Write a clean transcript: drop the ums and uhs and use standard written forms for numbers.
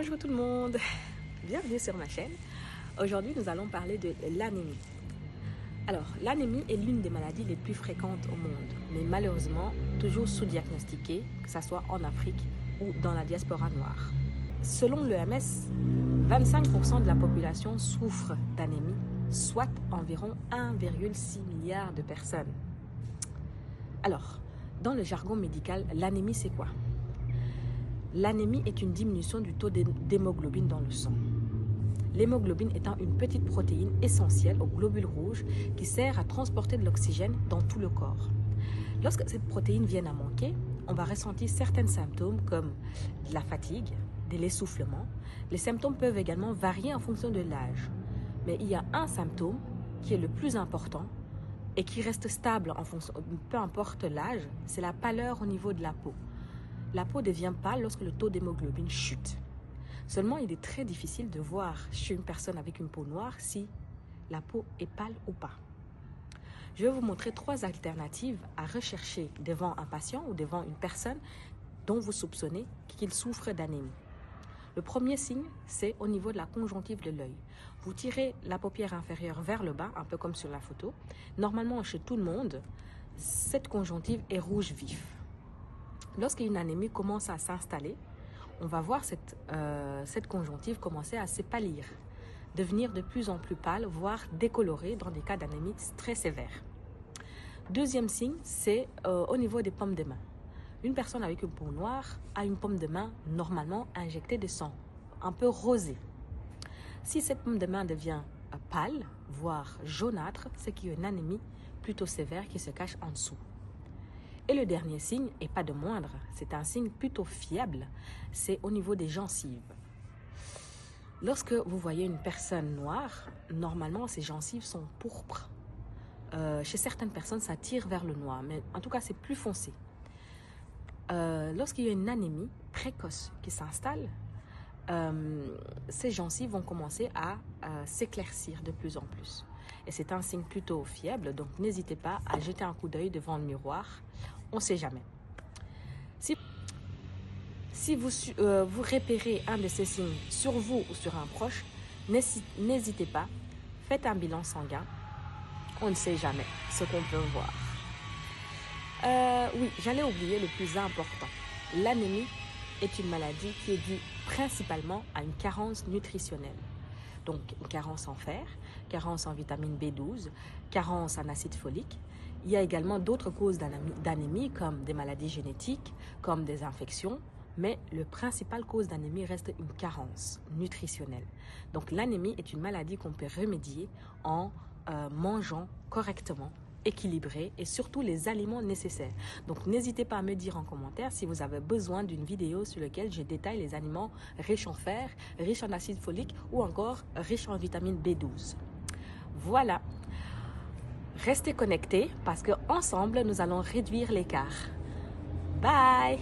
Bonjour tout le monde, bienvenue sur ma chaîne. Aujourd'hui nous allons parler de l'anémie. Alors l'anémie est l'une des maladies les plus fréquentes au monde, mais malheureusement toujours sous-diagnostiquée, que ce soit en Afrique ou dans la diaspora noire. Selon l'OMS, 25% de la population souffre d'anémie, soit environ 1,6 milliard de personnes. Alors, dans le jargon médical, l'anémie c'est quoi? L'anémie est une diminution du taux d'hémoglobine dans le sang. L'hémoglobine étant une petite protéine essentielle aux globules rouges qui sert à transporter de l'oxygène dans tout le corps. Lorsque cette protéine vient à manquer, on va ressentir certains symptômes comme de la fatigue, de l'essoufflement. Les symptômes peuvent également varier en fonction de l'âge. Mais il y a un symptôme qui est le plus important et qui reste stable en fonction, peu importe l'âge, c'est la pâleur au niveau de la peau. La peau devient pâle lorsque le taux d'hémoglobine chute. Seulement, il est très difficile de voir chez une personne avec une peau noire si la peau est pâle ou pas. Je vais vous montrer 3 alternatives à rechercher devant un patient ou devant une personne dont vous soupçonnez qu'il souffre d'anémie. Le premier signe, c'est au niveau de la conjonctive de l'œil. Vous tirez la paupière inférieure vers le bas, un peu comme sur la photo. Normalement, chez tout le monde, cette conjonctive est rouge vif. Lorsqu'une anémie commence à s'installer, on va voir cette conjonctive commencer à s'épalir, devenir de plus en plus pâle, voire décolorée dans des cas d'anémie très sévères. Deuxième signe, c'est au niveau des paumes de main. Une personne avec une peau noire a une paume de main normalement injectée de sang, un peu rosée. Si cette paume de main devient pâle, voire jaunâtre, c'est qu'il y a une anémie plutôt sévère qui se cache en dessous. Et le dernier signe, et pas de moindre, c'est un signe plutôt fiable, c'est au niveau des gencives. Lorsque vous voyez une personne noire, normalement ses gencives sont pourpres. Chez certaines personnes, ça tire vers le noir, mais en tout cas c'est plus foncé. Lorsqu'il y a une anémie précoce qui s'installe, ces gencives vont commencer à s'éclaircir de plus en plus. Et c'est un signe plutôt fiable, donc n'hésitez pas à jeter un coup d'œil devant le miroir. On ne sait jamais. Si vous repérez un de ces signes sur vous ou sur un proche, n'hésitez pas, faites un bilan sanguin. On ne sait jamais ce qu'on peut voir. Oui, j'allais oublier le plus important. L'anémie est une maladie qui est due principalement à une carence nutritionnelle. Donc, une carence en fer, carence en vitamine B12, carence en acide folique. Il y a également d'autres causes d'anémie comme des maladies génétiques, comme des infections. Mais la principale cause d'anémie reste une carence nutritionnelle. Donc, l'anémie est une maladie qu'on peut remédier en mangeant correctement, équilibré et surtout les aliments nécessaires. Donc n'hésitez pas à me dire en commentaire si vous avez besoin d'une vidéo sur laquelle je détaille les aliments riches en fer, riches en acide folique ou encore riches en vitamine B12. Voilà. Restez connectés parce qu'ensemble nous allons réduire l'écart. Bye!